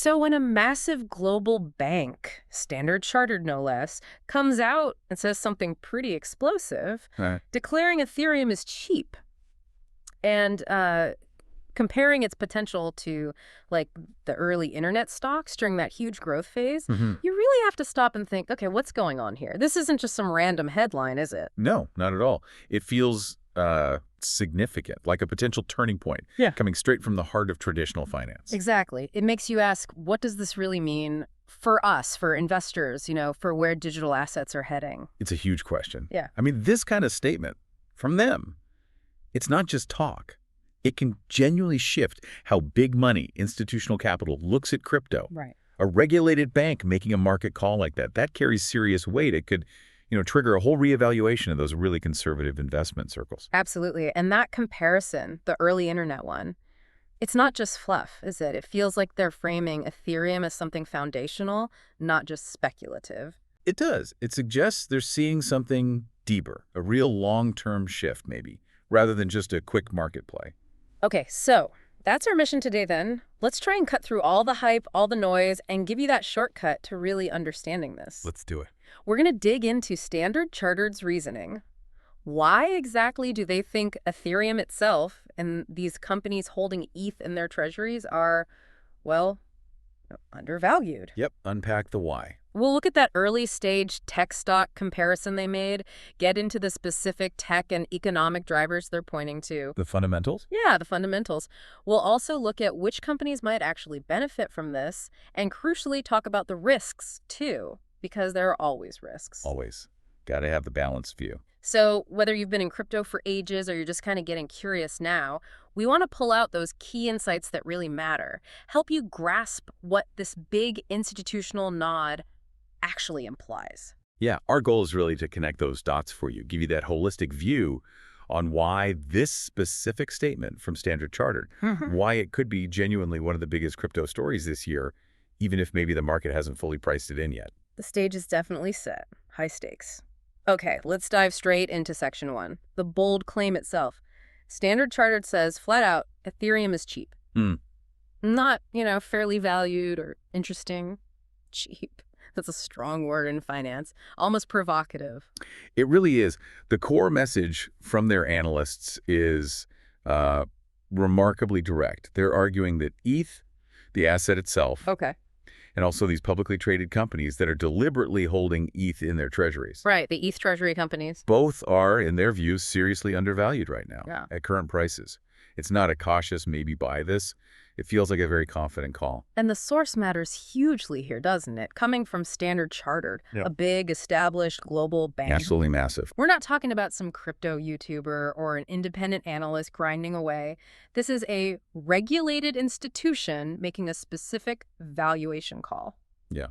So when a massive global bank, Standard Chartered no less, comes out and says something pretty explosive, Right. declaring Ethereum is cheap and comparing its potential to like the early internet stocks during that huge growth phase, Hmm. you really have to stop and think, okay, what's going on here? This isn't just some random headline, is it? No, not at all. It feels significant, like a potential turning point, Yeah. coming straight from the heart of traditional finance. Exactly. It makes you ask, what does this really mean for us, for investors, for where digital assets are heading? It's a huge question. Yeah. I mean, this kind of statement from them, it's not just talk. It can genuinely shift how big money, institutional capital, looks at crypto. Right. A regulated bank making a market call like that carries serious weight. It could, trigger a whole reevaluation of those really conservative investment circles. Absolutely. And that comparison, the early internet one, it's not just fluff, is it? It feels like they're framing Ethereum as something foundational, not just speculative. It does. It suggests they're seeing something deeper, a real long-term shift maybe, rather than just a quick market play. Okay, so that's our mission today then. Let's try and cut through all the hype, all the noise, and give you that shortcut to really understanding this. Let's do it. We're going to dig into Standard Chartered's reasoning. Why exactly do they think Ethereum itself and these companies holding ETH in their treasuries are, well, undervalued? Yep, unpack the why. We'll look at that early stage tech stock comparison they made, get into the specific tech and economic drivers they're pointing to. The fundamentals? Yeah, the fundamentals. We'll also look at which companies might actually benefit from this, and crucially talk about the risks too, because there are always risks. Always. Got to have the balanced view. So whether you've been in crypto for ages or you're just kind of getting curious now, we want to pull out those key insights that really matter, help you grasp what this big institutional nod actually implies. Yeah, our goal is really to connect those dots for you, give you that holistic view on why this specific statement from Standard Chartered, why it could be genuinely one of the biggest crypto stories this year, even if maybe the market hasn't fully priced it in yet. The stage is definitely set. High stakes. Okay, let's dive straight into section 1. The bold claim itself. Standard Chartered says, flat out, Ethereum is cheap. Not, fairly valued or interesting. Cheap. That's a strong word in finance. Almost provocative. It really is. The core message from their analysts is remarkably direct. They're arguing that ETH, the asset itself, Okay. and also these publicly traded companies that are deliberately holding ETH in their treasuries, Right, the ETH treasury companies. both are, in their views, seriously undervalued right now Yeah. at current prices. It's not a cautious maybe buy this. It feels like a very confident call. And the source matters hugely here, doesn't it? Coming from Standard Chartered, Yeah. a big, established global bank. Absolutely massive. We're not talking about some crypto YouTuber or an independent analyst grinding away. This is a regulated institution making a specific valuation call. Yeah.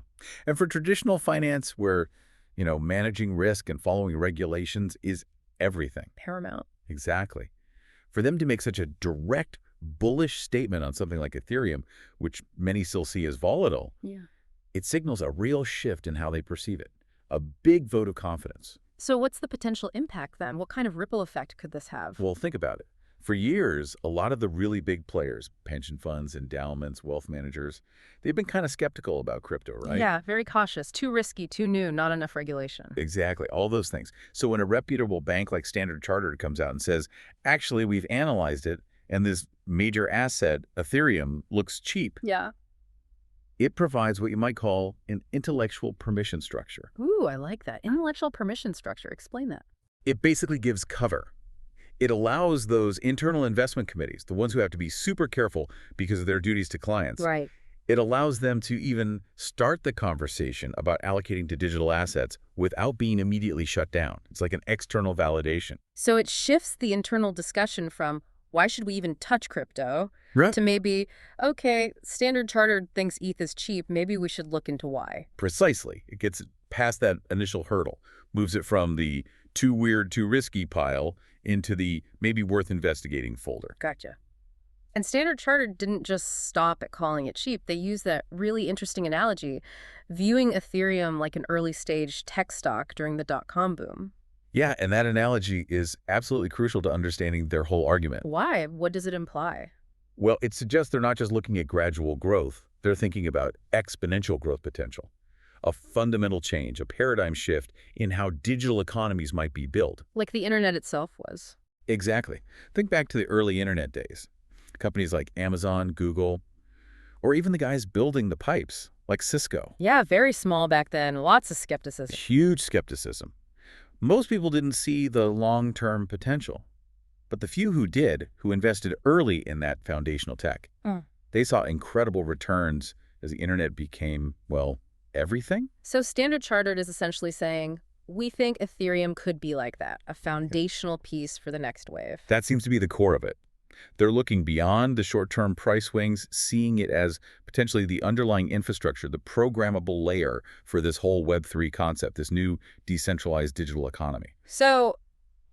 And for traditional finance where, managing risk and following regulations is everything. Paramount. Exactly. For them to make such a direct, bullish statement on something like Ethereum, which many still see as volatile, Yeah. it signals a real shift in how they perceive it. A big vote of confidence. So what's the potential impact then? What kind of ripple effect could this have? Well, think about it. For years, a lot of the really big players, pension funds, endowments, wealth managers, they've been kind of skeptical about crypto, right? Yeah, very cautious. Too risky, too new, not enough regulation. Exactly, all those things. So when a reputable bank like Standard Chartered comes out and says, actually, we've analyzed it, and this major asset, Ethereum, looks cheap, Yeah. it provides what you might call an intellectual permission structure. Ooh, I like that. Intellectual permission structure. Explain that. It basically gives cover. It allows those internal investment committees, the ones who have to be super careful because of their duties to clients, Right. it allows them to even start the conversation about allocating to digital assets without being immediately shut down. It's like an external validation. So it shifts the internal discussion from why should we even touch crypto Right. to maybe, okay, Standard Chartered thinks ETH is cheap. Maybe we should look into why. Precisely. It gets past that initial hurdle, moves it from the too weird, too risky pile into the maybe worth investigating folder. Gotcha. And Standard Chartered didn't just stop at calling it cheap. They used that really interesting analogy, viewing Ethereum like an early stage tech stock during the dot-com boom. Yeah, and that analogy is absolutely crucial to understanding their whole argument. Why? What does it imply? Well, it suggests they're not just looking at gradual growth, They're thinking about exponential growth potential, a fundamental change, a paradigm shift in how digital economies might be built. Like the internet itself was. Exactly. Think back to the early internet days. Companies like Amazon, Google, or even the guys building the pipes, like Cisco. Yeah, very small back then. Lots of skepticism. Huge skepticism. Most people didn't see the long-term potential. But the few who did, who invested early in that foundational tech, they saw incredible returns as the internet became, well, everything. So Standard Chartered is essentially saying, we think Ethereum could be like that, a foundational piece for the next wave. That seems to be the core of it. They're looking beyond the short-term price swings, seeing it as potentially the underlying infrastructure, the programmable layer for this whole Web3 concept, this new decentralized digital economy. So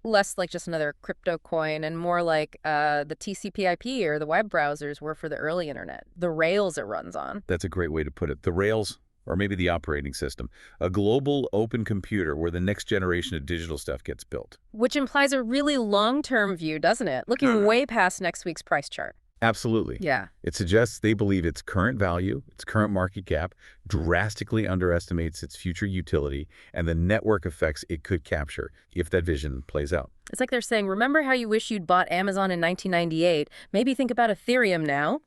less like just another crypto coin and more like the TCP/IP or the web browsers were for the early internet, the rails it runs on. That's a great way to put it. The rails, or maybe the operating system, a global open computer where the next generation of digital stuff gets built. Which implies a really long-term view, doesn't it? Looking way past next week's price chart. Absolutely. Yeah. It suggests they believe its current value, its current market cap, drastically underestimates its future utility and the network effects it could capture if that vision plays out. It's like they're saying, remember how you wish you'd bought Amazon in 1998? Maybe think about Ethereum now.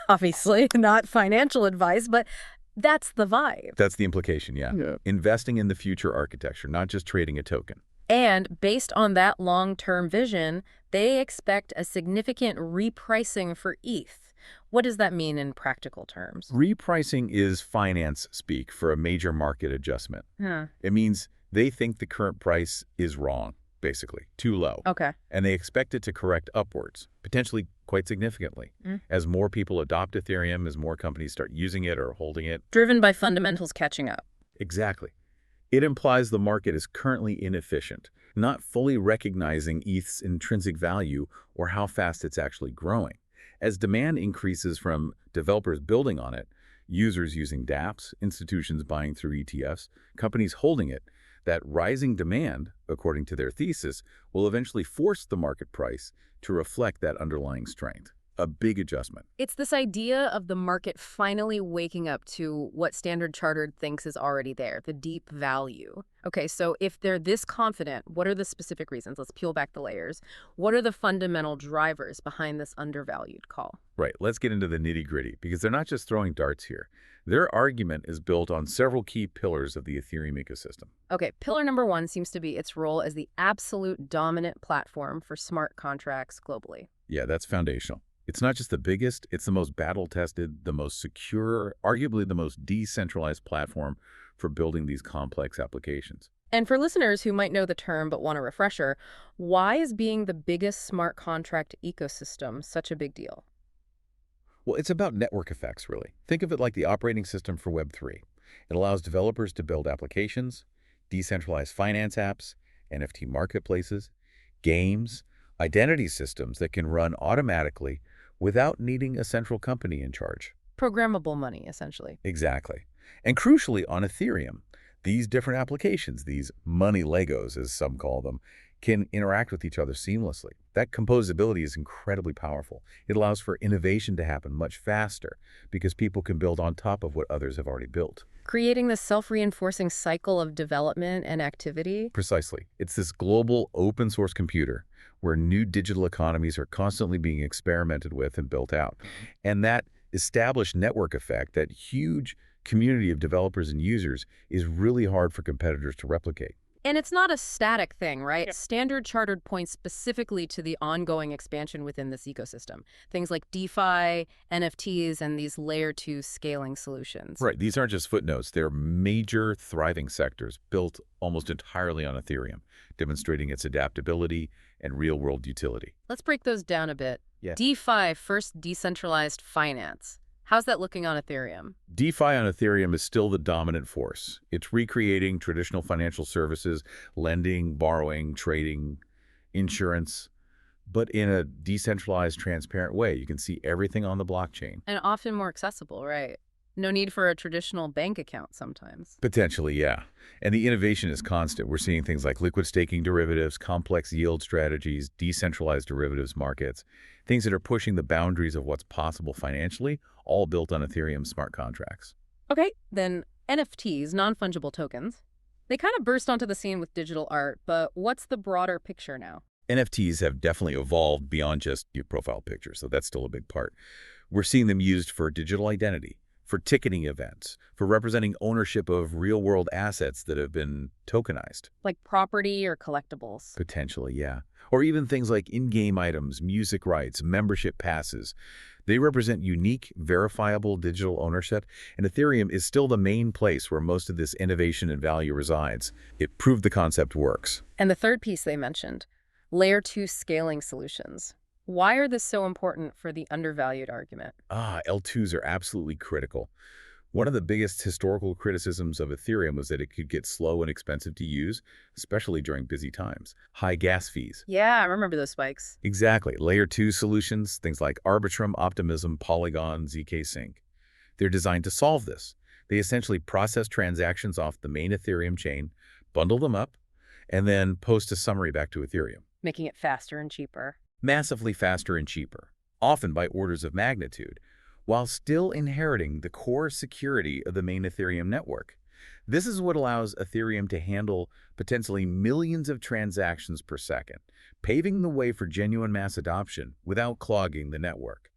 Obviously, not financial advice, but that's the vibe. That's the implication, yeah. Investing in the future architecture, not just trading a token. And based on that long-term vision, they expect a significant repricing for ETH. What does that mean in practical terms? Repricing is finance speak for a major market adjustment. It means they think the current price is wrong, basically, too low. Okay. And they expect it to correct upwards, potentially quite significantly, as more people adopt Ethereum, as more companies start using it or holding it. Driven by fundamentals catching up. Exactly. It implies the market is currently inefficient, not fully recognizing ETH's intrinsic value or how fast it's actually growing. As demand increases from developers building on it, users using dApps, institutions buying through ETFs, companies holding it, that rising demand, according to their thesis, will eventually force the market price to reflect that underlying strength. A big adjustment. It's this idea of the market finally waking up to what Standard Chartered thinks is already there, the deep value. Okay, so if they're this confident, what are the specific reasons? Let's peel back the layers. What are the fundamental drivers behind this undervalued call? Right, let's get into the nitty-gritty, because they're not just throwing darts here. Their argument is built on several key pillars of the Ethereum ecosystem. Okay, pillar number one seems to be its role as the absolute dominant platform for smart contracts globally. Yeah, that's foundational. It's not just the biggest, it's the most battle-tested, the most secure, arguably the most decentralized platform for building these complex applications. And for listeners who might know the term but want a refresher, why is being the biggest smart contract ecosystem such a big deal? Well, it's about network effects, really. Think of it like the operating system for Web3. It allows developers to build applications, decentralized finance apps, NFT marketplaces, games, identity systems that can run automatically without needing a central company in charge. Programmable money, essentially. Exactly. And crucially, on Ethereum, these different applications, these money Legos, as some call them, can interact with each other seamlessly. That composability is incredibly powerful. It allows for innovation to happen much faster because people can build on top of what others have already built. Creating this self-reinforcing cycle of development and activity? Precisely. It's this global open source computer where new digital economies are constantly being experimented with and built out. And that established network effect, that huge community of developers and users, is really hard for competitors to replicate. And it's not a static thing, right? Yeah. Standard Chartered points specifically to the ongoing expansion within this ecosystem. Things like DeFi, NFTs, and these layer 2 scaling solutions. Right. These aren't just footnotes. They're major thriving sectors built almost entirely on Ethereum, demonstrating its adaptability and real-world utility. Let's break those down a bit. Yeah. DeFi, first decentralized finance. How's that looking on Ethereum? DeFi on Ethereum is still the dominant force. It's recreating traditional financial services, lending, borrowing, trading, insurance, but in a decentralized, transparent way. You can see everything on the blockchain. And often more accessible, right? No need for a traditional bank account sometimes. Potentially, yeah. And the innovation is constant. We're seeing things like liquid staking derivatives, complex yield strategies, decentralized derivatives markets, things that are pushing the boundaries of what's possible financially, all built on Ethereum smart contracts. Okay, then NFTs, non-fungible tokens. They kind of burst onto the scene with digital art, but what's the broader picture now? NFTs have definitely evolved beyond just your profile picture, so that's still a big part. We're seeing them used for digital identity, for ticketing events, for representing ownership of real-world assets that have been tokenized. Like property or collectibles? Potentially, yeah. Or even things like in-game items, music rights, membership passes. They represent unique, verifiable digital ownership, and Ethereum is still the main place where most of this innovation and value resides. It proved the concept works. And the third piece they mentioned, Layer 2 scaling solutions. Why are this so important for the undervalued argument? L2s are absolutely critical. One of the biggest historical criticisms of Ethereum was that it could get slow and expensive to use, especially during busy times. High gas fees. Yeah, I remember those spikes. Exactly. Layer 2 solutions, things like Arbitrum, Optimism, Polygon, ZK Sync. They're designed to solve this. They essentially process transactions off the main Ethereum chain, bundle them up, and then post a summary back to Ethereum. Making it faster and cheaper. Massively faster and cheaper, often by orders of magnitude, while still inheriting the core security of the main Ethereum network. This is what allows Ethereum to handle potentially millions of transactions per second, paving the way for genuine mass adoption without clogging the network.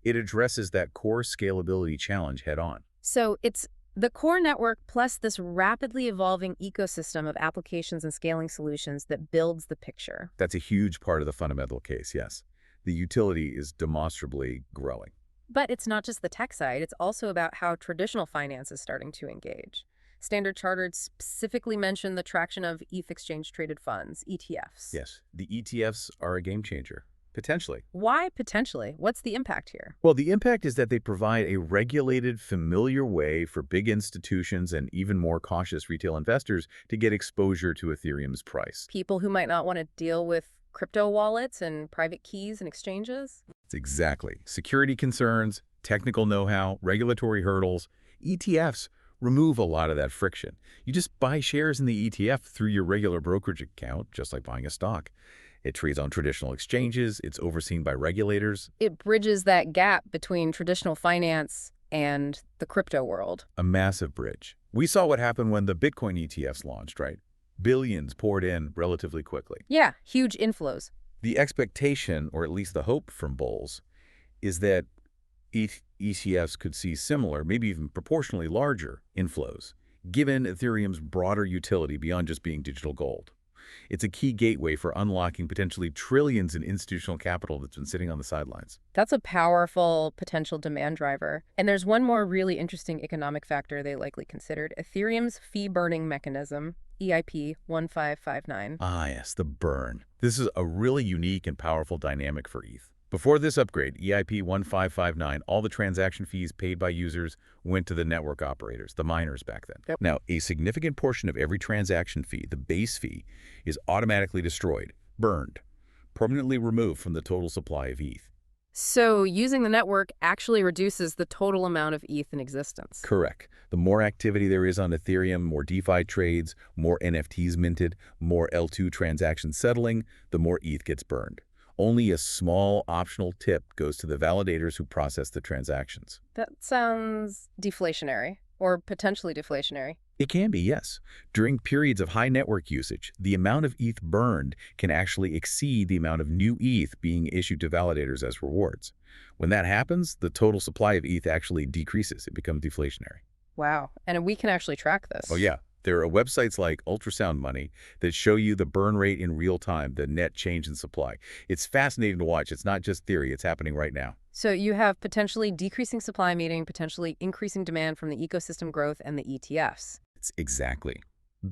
It addresses that core scalability challenge head-on. So it's the core network plus this rapidly evolving ecosystem of applications and scaling solutions that builds the picture. That's a huge part of the fundamental case, yes. The utility is demonstrably growing. But it's not just the tech side, it's also about how traditional finance is starting to engage. Standard Chartered specifically mentioned the traction of ETH exchange-traded funds, ETFs. Yes, the ETFs are a game changer. Potentially. Why potentially? What's the impact here? Well, the impact is that they provide a regulated, familiar way for big institutions and even more cautious retail investors to get exposure to Ethereum's price. People who might not want to deal with crypto wallets and private keys and exchanges? Exactly. Security concerns, technical know-how, regulatory hurdles. ETFs remove a lot of that friction. You just buy shares in the ETF through your regular brokerage account, just like buying a stock. It trades on traditional exchanges. It's overseen by regulators. It bridges that gap between traditional finance and the crypto world. A massive bridge. We saw what happened when the Bitcoin ETFs launched, right? Billions poured in relatively quickly. Yeah, huge inflows. The expectation, or at least the hope from bulls, is that ETFs could see similar, maybe even proportionally larger inflows, given Ethereum's broader utility beyond just being digital gold. It's a key gateway for unlocking potentially trillions in institutional capital that's been sitting on the sidelines. That's a powerful potential demand driver. And there's one more really interesting economic factor they likely considered, Ethereum's fee-burning mechanism, EIP 1559. Yes, the burn. This is a really unique and powerful dynamic for ETH. Before this upgrade, EIP 1559, all the transaction fees paid by users went to the network operators, the miners back then. Yep. Now, a significant portion of every transaction fee, the base fee, is automatically destroyed, burned, permanently removed from the total supply of ETH. So using the network actually reduces the total amount of ETH in existence. Correct. The more activity there is on Ethereum, more DeFi trades, more NFTs minted, more L2 transactions settling, the more ETH gets burned. Only a small optional tip goes to the validators who process the transactions. That sounds deflationary, or potentially deflationary. It can be, yes. During periods of high network usage, the amount of ETH burned can actually exceed the amount of new ETH being issued to validators as rewards. When that happens, the total supply of ETH actually decreases. It becomes deflationary. Wow. And we can actually track this. Oh, yeah. There are websites like Ultrasound Money that show you the burn rate in real time, the net change in supply. It's fascinating to watch. It's not just theory. It's happening right now. So you have potentially decreasing supply meeting potentially increasing demand from the ecosystem growth and the ETFs. Exactly.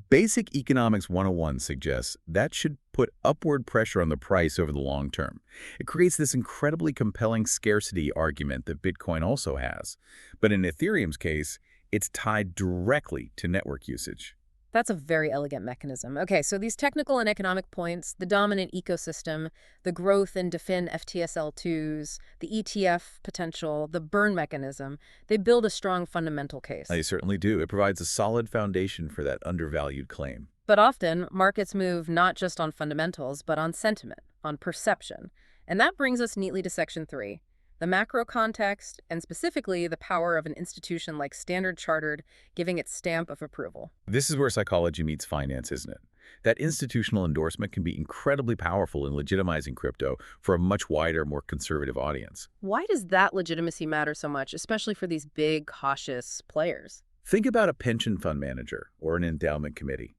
Basic Economics 101 suggests that should put upward pressure on the price over the long term. It creates this incredibly compelling scarcity argument that Bitcoin also has. But in Ethereum's case, it's tied directly to network usage. That's a very elegant mechanism. Okay, so these technical and economic points, the dominant ecosystem, the growth in DeFi FTSL2s, the ETF potential, the burn mechanism, they build a strong fundamental They case. certainly do. It provides a solid foundation for that undervalued claim. But often, markets move not just on fundamentals, but on sentiment, on perception. And that brings us neatly to Section 3, the macro context, and specifically the power of an institution like Standard Chartered giving its stamp of approval. This is where psychology meets finance, isn't it? That institutional endorsement can be incredibly powerful in legitimizing crypto for a much wider, more conservative audience. Why does that legitimacy matter so much, especially for these big, cautious players? Think about a pension fund manager or an endowment committee.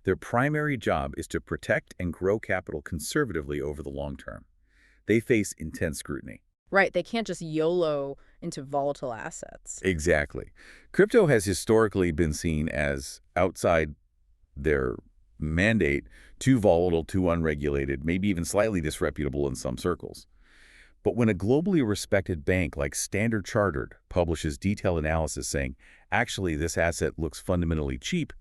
Their primary job is to protect and grow capital conservatively over the long term. They face intense scrutiny. Right, they can't just YOLO into volatile assets. Exactly. Crypto has historically been seen as outside their mandate, too volatile, too unregulated, maybe even slightly disreputable in some circles. But when a globally respected bank like Standard Chartered publishes detailed analysis saying, actually, this asset looks fundamentally cheap,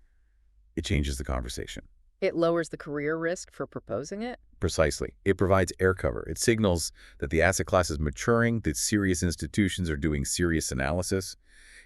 it changes the conversation. It lowers the career risk for proposing it? Precisely. It provides air cover. It signals that the asset class is maturing, that serious institutions are doing serious analysis.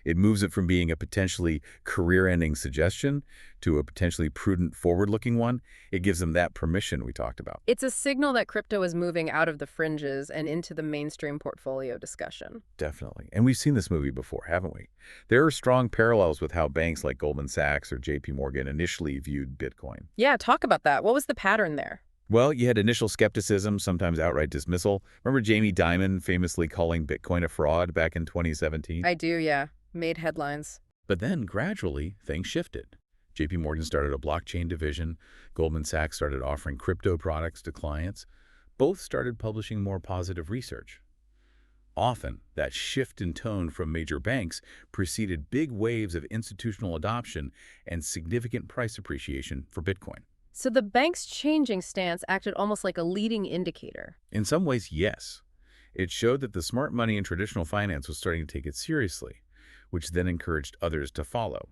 It moves it from being a potentially career-ending suggestion to a potentially prudent, forward-looking one. It gives them that permission we talked about. It's a signal that crypto is moving out of the fringes and into the mainstream portfolio discussion. Definitely. And we've seen this movie before, haven't we? There are strong parallels with how banks like Goldman Sachs or JP Morgan initially viewed Bitcoin. Yeah, talk about that. What was the pattern there? Well, you had initial skepticism, sometimes outright dismissal. Remember Jamie Dimon famously calling Bitcoin a fraud back in 2017? I do, yeah. Made headlines. But then, gradually, things shifted. JP Morgan started a blockchain division. Goldman Sachs started offering crypto products to clients. Both started publishing more positive research. Often, that shift in tone from major banks preceded big waves of institutional adoption and significant price appreciation for Bitcoin. So the bank's changing stance acted almost like a leading indicator. In some ways, yes. It showed that the smart money in traditional finance was starting to take it seriously, which then encouraged others to follow.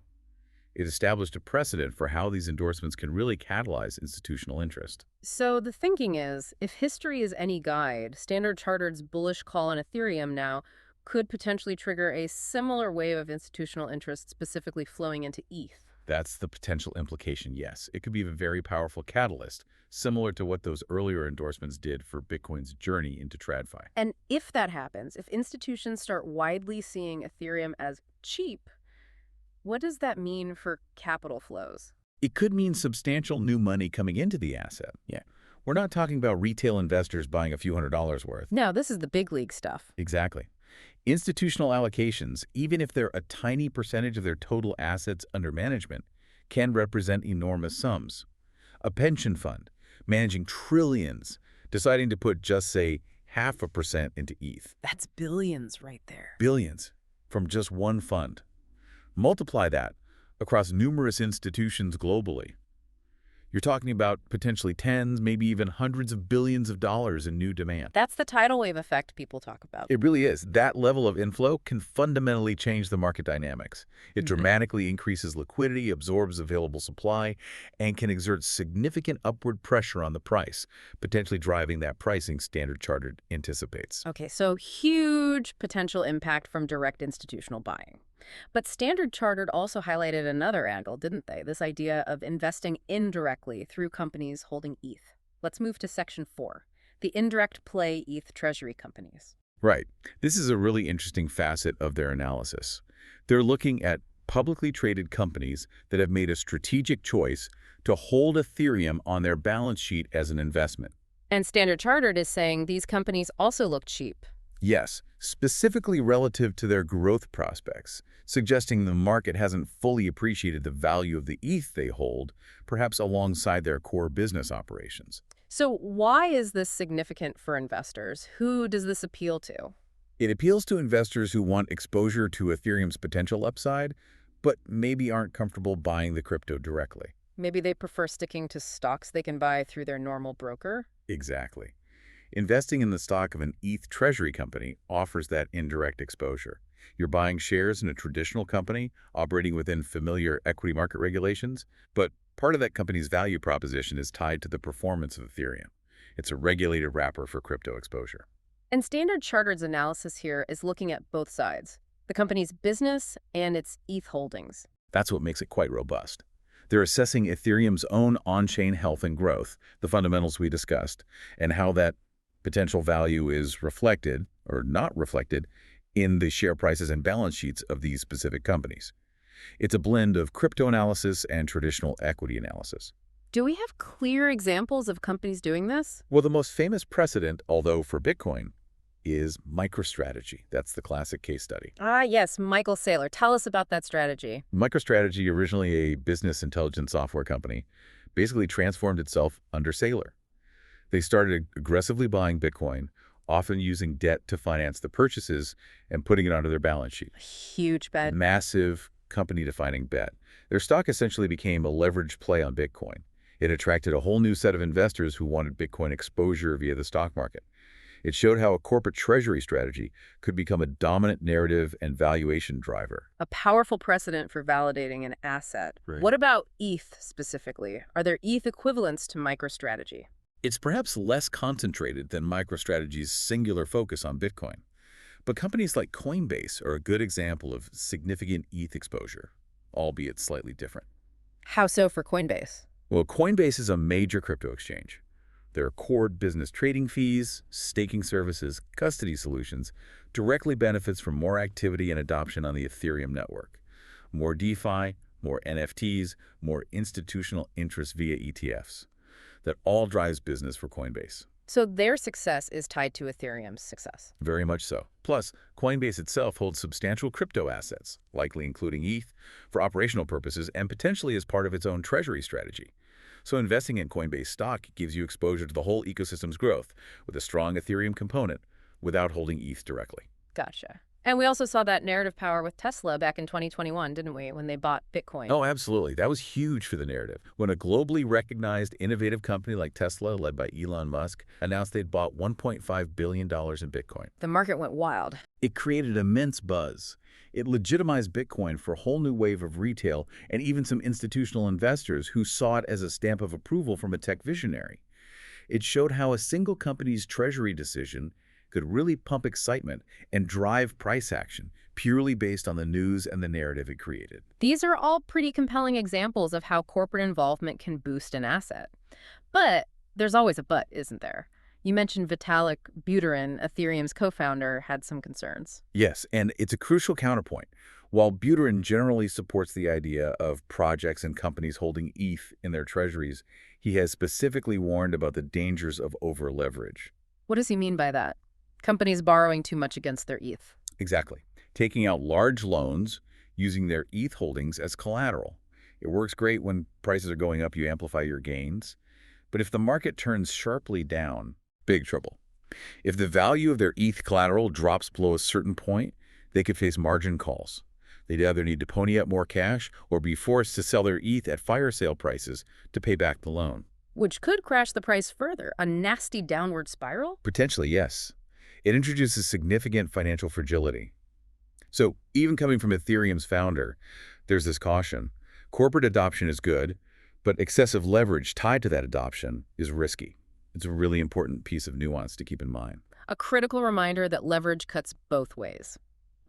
It established a precedent for how these endorsements can really catalyze institutional interest. So the thinking is, if history is any guide, Standard Chartered's bullish call on Ethereum now could potentially trigger a similar wave of institutional interest specifically flowing into ETH. That's the potential implication, yes. It could be a very powerful catalyst, similar to what those earlier endorsements did for Bitcoin's journey into TradFi. And if that happens, if institutions start widely seeing Ethereum as cheap, what does that mean for capital flows? It could mean substantial new money coming into the asset. Yeah. We're not talking about retail investors buying a few $100s worth. No, this is the big league stuff. Exactly. Institutional allocations, even if they're a tiny percentage of their total assets under management, can represent enormous sums. A pension fund managing trillions, deciding to put just, say, 0.5% into ETH. That's billions right there. Billions from just one fund. Multiply that across numerous institutions globally. You're talking about potentially tens, maybe even hundreds of billions of dollars in new demand. That's the tidal wave effect people talk about. It really is. That level of inflow can fundamentally change the market dynamics. It dramatically increases liquidity, absorbs available supply, and can exert significant upward pressure on the price, potentially driving that pricing Standard Chartered anticipates. Okay, so huge potential impact from direct institutional buying. But Standard Chartered also highlighted another angle, didn't they? This idea of investing indirectly through companies holding ETH. Let's move to Section 4, the indirect play ETH treasury companies. Right. This is a really interesting facet of their analysis. They're looking at publicly traded companies that have made a strategic choice to hold Ethereum on their balance sheet as an investment. And Standard Chartered is saying these companies also look cheap. Yes, specifically relative to their growth prospects, suggesting the market hasn't fully appreciated the value of the ETH they hold, perhaps alongside their core business operations. So why is this significant for investors? Who does this appeal to? It appeals to investors who want exposure to Ethereum's potential upside, but maybe aren't comfortable buying the crypto directly. Maybe they prefer sticking to stocks they can buy through their normal broker? Exactly. Investing in the stock of an ETH treasury company offers that indirect exposure. You're buying shares in a traditional company operating within familiar equity market regulations, but part of that company's value proposition is tied to the performance of Ethereum. It's a regulated wrapper for crypto exposure. And Standard Chartered's analysis here is looking at both sides, the company's business and its ETH holdings. That's what makes it quite robust. They're assessing Ethereum's own on-chain health and growth, the fundamentals we discussed, and how that potential value is reflected, or not reflected, in the share prices and balance sheets of these specific companies. It's a blend of crypto analysis and traditional equity analysis. Do we have clear examples of companies doing this? Well, the most famous precedent, although for Bitcoin, is MicroStrategy. That's the classic case study. Ah, yes, Michael Saylor. Tell us about that strategy. MicroStrategy, originally a business intelligence software company, basically transformed itself under Saylor. They started aggressively buying Bitcoin, often using debt to finance the purchases and putting it onto their balance sheet. Huge bet. Massive company-defining bet. Their stock essentially became a leveraged play on Bitcoin. It attracted a whole new set of investors who wanted Bitcoin exposure via the stock market. It showed how a corporate treasury strategy could become a dominant narrative and valuation driver. A powerful precedent for validating an asset. Right. What about ETH specifically? Are there ETH equivalents to MicroStrategy? It's perhaps less concentrated than MicroStrategy's singular focus on Bitcoin. But companies like Coinbase are a good example of significant ETH exposure, albeit slightly different. How so for Coinbase? Well, Coinbase is a major crypto exchange. There are core business trading fees, staking services, custody solutions, directly benefits from more activity and adoption on the Ethereum network. More DeFi, more NFTs, more institutional interest via ETFs. That all drives business for Coinbase. So their success is tied to Ethereum's success. Very much so. Plus, Coinbase itself holds substantial crypto assets, likely including ETH, for operational purposes and potentially as part of its own treasury strategy. So investing in Coinbase stock gives you exposure to the whole ecosystem's growth with a strong Ethereum component without holding ETH directly. Gotcha. And we also saw that narrative power with Tesla back in 2021, didn't we, when they bought Bitcoin? Oh, absolutely. That was huge for the narrative. When a globally recognized innovative company like Tesla, led by Elon Musk, announced they'd bought $1.5 billion in Bitcoin. The market went wild. It created immense buzz. It legitimized Bitcoin for a whole new wave of retail and even some institutional investors who saw it as a stamp of approval from a tech visionary. It showed how a single company's treasury decision could really pump excitement and drive price action purely based on the news and the narrative it created. These are all pretty compelling examples of how corporate involvement can boost an asset. But there's always a but, isn't there? You mentioned Vitalik Buterin, Ethereum's co-founder, had some concerns. Yes, and it's a crucial counterpoint. While Buterin generally supports the idea of projects and companies holding ETH in their treasuries, he has specifically warned about the dangers of over-leverage. What does he mean by that? Companies borrowing too much against their ETH. Exactly. Taking out large loans, using their ETH holdings as collateral. It works great when prices are going up, you amplify your gains. But if the market turns sharply down, big trouble. If the value of their ETH collateral drops below a certain point, they could face margin calls. They'd either need to pony up more cash or be forced to sell their ETH at fire sale prices to pay back the loan. Which could crash the price further, a nasty downward spiral? Potentially, yes. It introduces significant financial fragility. So even coming from Ethereum's founder, there's this caution. Corporate adoption is good, but excessive leverage tied to that adoption is risky. It's a really important piece of nuance to keep in mind. A critical reminder that leverage cuts both ways.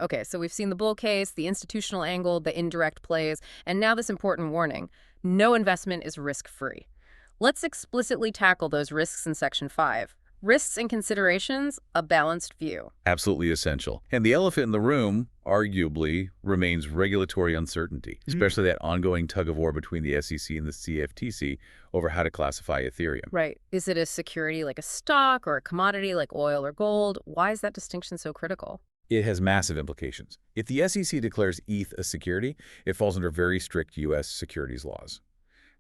Okay, so we've seen the bull case, the institutional angle, the indirect plays, and now this important warning. No investment is risk-free. Let's explicitly tackle those risks in Section 5. Risks and considerations, a balanced view. Absolutely essential. And the elephant in the room, arguably, remains regulatory uncertainty, especially that ongoing tug-of-war between the SEC and the CFTC over how to classify Ethereum. Right. Is it a security like a stock or a commodity like oil or gold? Why is that distinction so critical? It has massive implications. If the SEC declares ETH a security, it falls under very strict U.S. securities laws.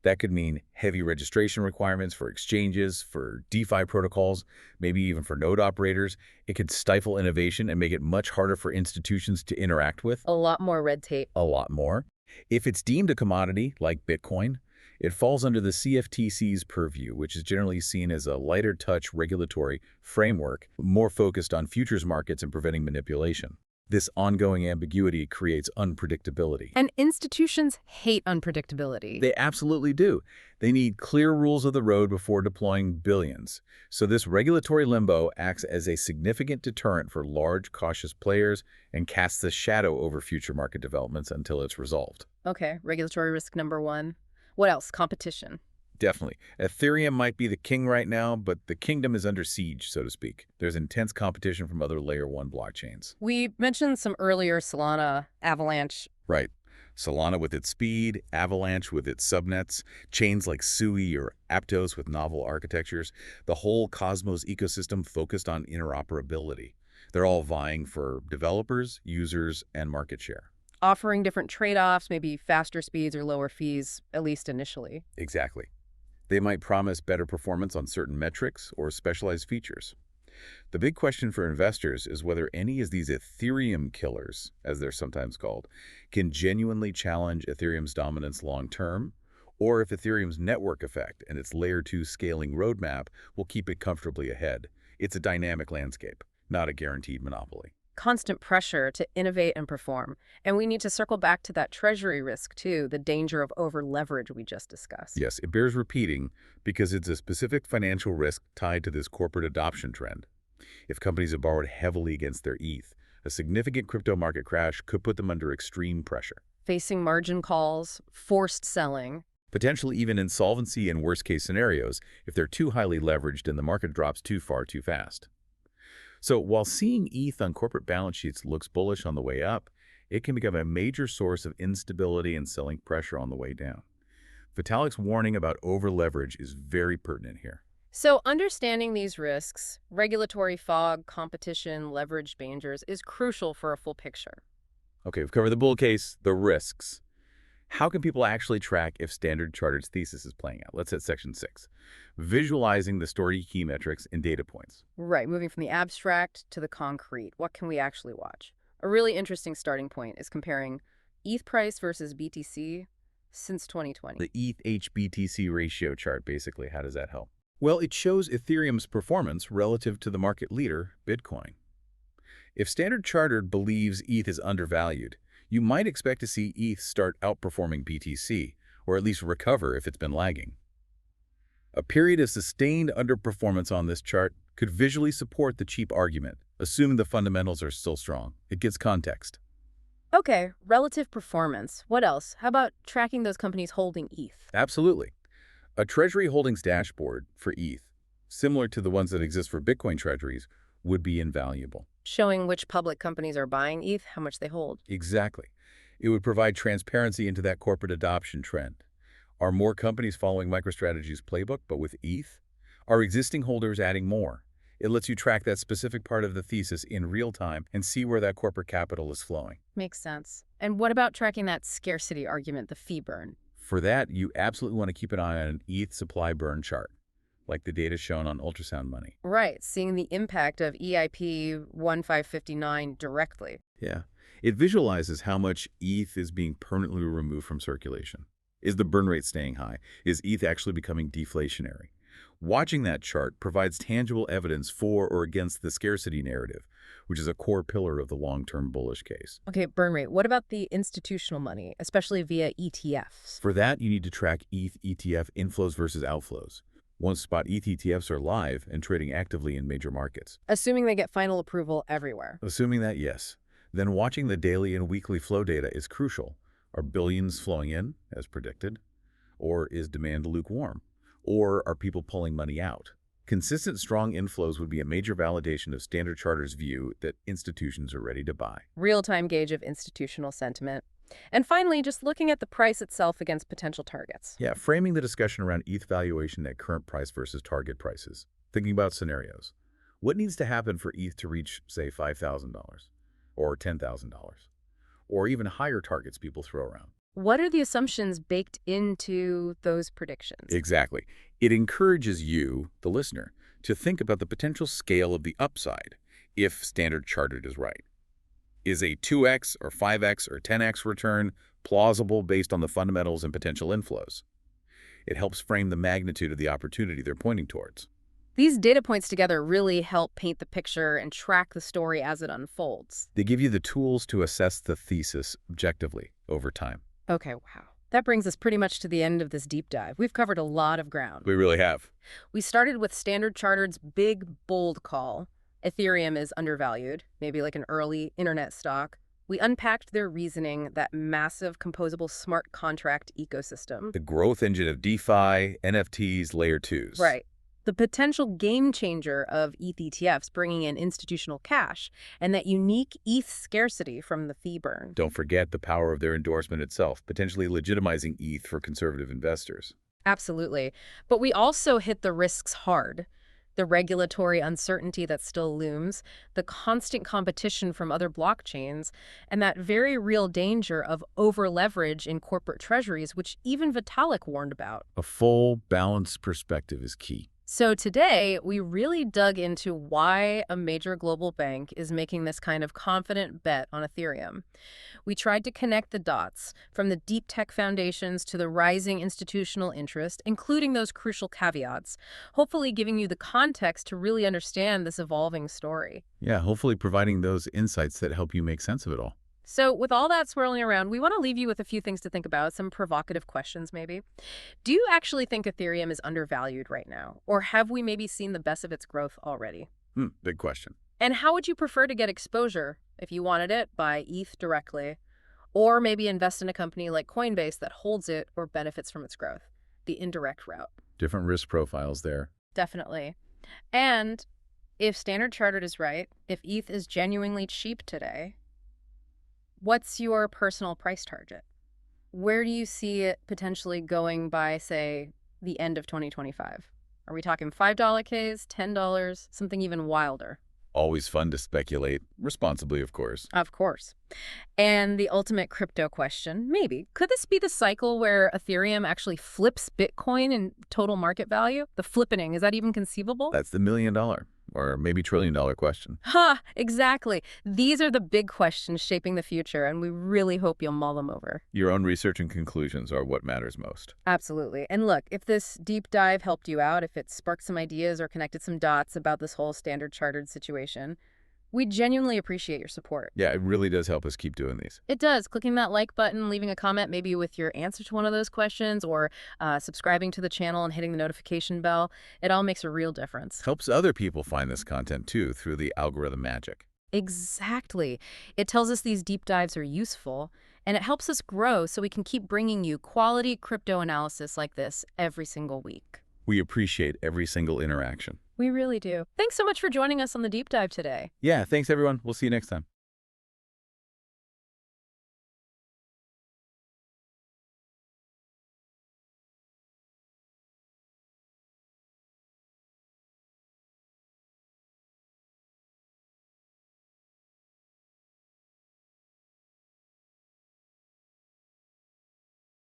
That could mean heavy registration requirements for exchanges, for DeFi protocols, maybe even for node operators. It could stifle innovation and make it much harder for institutions to interact with. A lot more red tape. A lot more. If it's deemed a commodity, like Bitcoin, it falls under the CFTC's purview, which is generally seen as a lighter touch regulatory framework, more focused on futures markets and preventing manipulation. This ongoing ambiguity creates unpredictability. And institutions hate unpredictability. They absolutely do. They need clear rules of the road before deploying billions. So this regulatory limbo acts as a significant deterrent for large, cautious players and casts a shadow over future market developments until it's resolved. Okay, regulatory risk number one. What else? Competition. Definitely. Ethereum might be the king right now, but the kingdom is under siege, so to speak. There's intense competition from other Layer 1 blockchains. We mentioned some earlier Solana, Avalanche. Right. Solana with its speed, Avalanche with its subnets, chains like Sui or Aptos with novel architectures, the whole Cosmos ecosystem focused on interoperability. They're all vying for developers, users, and market share. Offering different trade-offs, maybe faster speeds or lower fees, at least initially. Exactly. They might promise better performance on certain metrics or specialized features. The big question for investors is whether any of these Ethereum killers, as they're sometimes called, can genuinely challenge Ethereum's dominance long-term, or if Ethereum's network effect and its Layer 2 scaling roadmap will keep it comfortably ahead. It's a dynamic landscape, not a guaranteed monopoly. Constant pressure to innovate and perform. And we need to circle back to that treasury risk, too, the danger of over-leverage we just discussed. Yes, it bears repeating because it's a specific financial risk tied to this corporate adoption trend. If companies have borrowed heavily against their ETH, a significant crypto market crash could put them under extreme pressure. Facing margin calls, forced selling. Potentially even insolvency in worst-case scenarios if they're too highly leveraged and the market drops too far too fast. So while seeing ETH on corporate balance sheets looks bullish on the way up, it can become a major source of instability and selling pressure on the way down. Vitalik's warning about over-leverage is very pertinent here. So understanding these risks, regulatory fog, competition, leverage dangers, is crucial for a full picture. Okay, we've covered the bull case, the risks. How can people actually track if Standard Chartered's thesis is playing out? Let's hit section 6. Visualizing the story key metrics and data points. Right, moving from the abstract to the concrete. What can we actually watch? A really interesting starting point is comparing ETH price versus BTC since 2020. The ETH-HBTC ratio chart, basically. How does that help? Well, it shows Ethereum's performance relative to the market leader, Bitcoin. If Standard Chartered believes ETH is undervalued, you might expect to see ETH start outperforming BTC, or at least recover if it's been lagging. A period of sustained underperformance on this chart could visually support the cheap argument, assuming the fundamentals are still strong. It gives context. Okay, relative performance. What else? How about tracking those companies holding ETH? Absolutely. A Treasury Holdings dashboard for ETH, similar to the ones that exist for Bitcoin treasuries, would be invaluable. Showing which public companies are buying ETH, how much they hold. Exactly. It would provide transparency into that corporate adoption trend. Are more companies following MicroStrategy's playbook, but with ETH? Are existing holders adding more? It lets you track that specific part of the thesis in real time and see where that corporate capital is flowing. Makes sense. And what about tracking that scarcity argument, the fee burn? For that, you absolutely want to keep an eye on an ETH supply burn chart, like the data shown on Ultrasound Money. Right, seeing the impact of EIP 1559 directly. Yeah. It visualizes how much ETH is being permanently removed from circulation. Is the burn rate staying high? Is ETH actually becoming deflationary? Watching that chart provides tangible evidence for or against the scarcity narrative, which is a core pillar of the long-term bullish case. Okay, burn rate. What about the institutional money, especially via ETFs? For that, you need to track ETH ETF inflows versus outflows. Once spot ETH ETFs are live and trading actively in major markets. Assuming they get final approval everywhere. Assuming that, yes. Then watching the daily and weekly flow data is crucial. Are billions flowing in, as predicted? Or is demand lukewarm? Or are people pulling money out? Consistent, strong inflows would be a major validation of Standard Chartered's view that institutions are ready to buy. Real-time gauge of institutional sentiment. And finally, just looking at the price itself against potential targets. Yeah, framing the discussion around ETH valuation at current price versus target prices. Thinking about scenarios. What needs to happen for ETH to reach, say, $5,000 or $10,000? Or even higher targets people throw around? What are the assumptions baked into those predictions? Exactly. It encourages you, the listener, to think about the potential scale of the upside if Standard Chartered is right. Is a 2x or 5x or 10x return plausible based on the fundamentals and potential inflows? It helps frame the magnitude of the opportunity they're pointing towards. These data points together really help paint the picture and track the story as it unfolds. They give you the tools to assess the thesis objectively over time. Okay, wow. That brings us pretty much to the end of this deep dive. We've covered a lot of ground. We really have. We started with Standard Chartered's big, bold call. Ethereum is undervalued, maybe like an early internet stock. We unpacked their reasoning, that massive composable smart contract ecosystem. The growth engine of DeFi, NFTs, layer 2s. Right. The potential game changer of ETH ETFs bringing in institutional cash, and that unique ETH scarcity from the fee burn. Don't forget the power of their endorsement itself, potentially legitimizing ETH for conservative investors. Absolutely. But we also hit the risks hard. The regulatory uncertainty that still looms, the constant competition from other blockchains, and that very real danger of over-leverage in corporate treasuries, which even Vitalik warned about. A full, balanced perspective is key. So today, we really dug into why a major global bank is making this kind of confident bet on Ethereum. We tried to connect the dots, from the deep tech foundations to the rising institutional interest, including those crucial caveats, hopefully giving you the context to really understand this evolving story. Yeah, hopefully providing those insights that help you make sense of it all. So with all that swirling around, we want to leave you with a few things to think about, some provocative questions maybe. Do you actually think Ethereum is undervalued right now? Or have we maybe seen the best of its growth already? Big question. And how would you prefer to get exposure? If you wanted it, buy ETH directly, or maybe invest in a company like Coinbase that holds it or benefits from its growth, the indirect route. Different risk profiles there. Definitely. And if Standard Chartered is right, if ETH is genuinely cheap today, what's your personal price target? Where do you see it potentially going by, say, the end of 2025? Are we talking $5 Ks, $10, something even wilder? Always fun to speculate, responsibly, of course. Of course. And the ultimate crypto question, maybe. Could this be the cycle where Ethereum actually flips Bitcoin in total market value? The flippening, is that even conceivable? That's the $1 million or maybe $1 trillion question. Exactly. These are the big questions shaping the future, and we really hope you'll mull them over. Your own research and conclusions are what matters most. Absolutely. And look, if this deep dive helped you out, if it sparked some ideas or connected some dots about this whole Standard Chartered situation, we genuinely appreciate your support. Yeah, it really does help us keep doing these. It does. Clicking that like button, leaving a comment maybe with your answer to one of those questions, or subscribing to the channel and hitting the notification bell, it all makes a real difference. Helps other people find this content too through the algorithm magic. Exactly. It tells us these deep dives are useful, and it helps us grow so we can keep bringing you quality crypto analysis like this every single week. We appreciate every single interaction. We really do. Thanks so much for joining us on the deep dive today. Yeah, thanks everyone. We'll see you next time.